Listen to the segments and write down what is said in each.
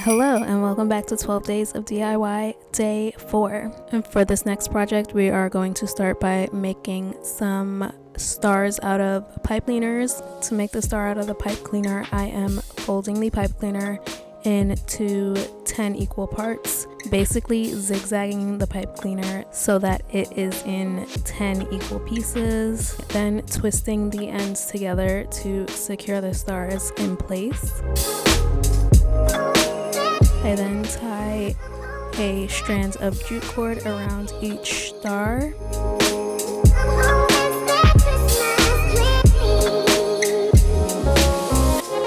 Hello and welcome back to 12 Days of DIY Day 4. And for this next project, we are going to start by making some stars out of pipe cleaners. To make the star out of the pipe cleaner, I am folding the pipe cleaner into 10 equal parts, basically zigzagging the pipe cleaner so that it is in 10 equal pieces, then twisting the ends together to secure the stars in place. I then tie a strand of jute cord around each star.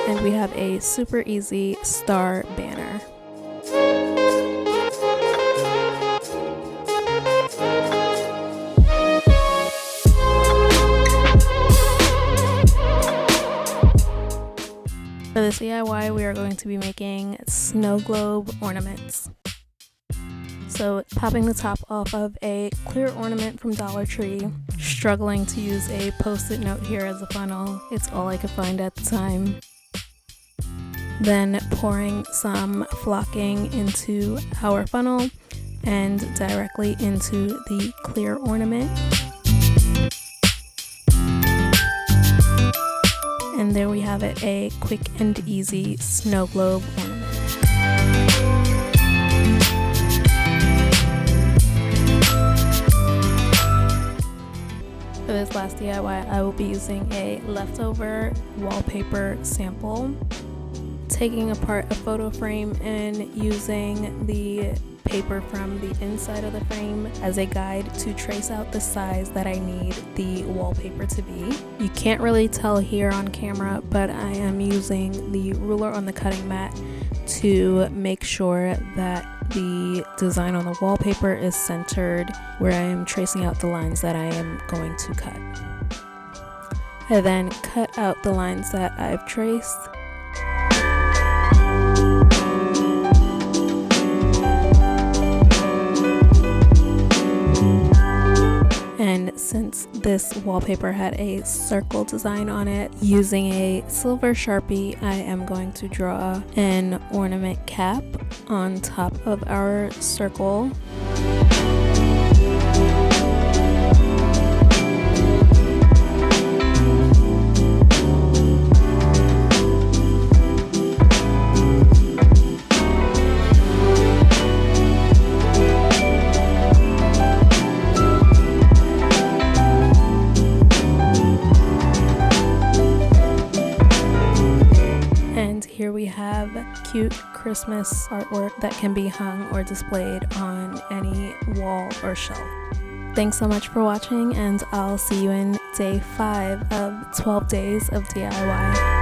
And we have a super easy star banner. For this DIY, we are going to be making snow globe ornaments. So popping the top off of a clear ornament from Dollar Tree, struggling to use a post-it note here as a funnel. It's all I could find at the time. Then pouring some flocking into our funnel and directly into the clear ornament. And there we have it, a quick and easy snow globe ornament. For this last DIY, I will be using a leftover wallpaper sample, taking apart a photo frame and using the paper from the inside of the frame as a guide to trace out the size that I need the wallpaper to be. You can't really tell here on camera, but I am using the ruler on the cutting mat to make sure that the design on the wallpaper is centered where I am tracing out the lines that I am going to cut. I then cut out the lines that I've traced. And since this wallpaper had a circle design on it, using a silver Sharpie, I am going to draw an ornament cap on top of our circle. Here we have cute Christmas artwork that can be hung or displayed on any wall or shelf. Thanks so much for watching, and I'll see you in day 5 of 12 Days of DIY.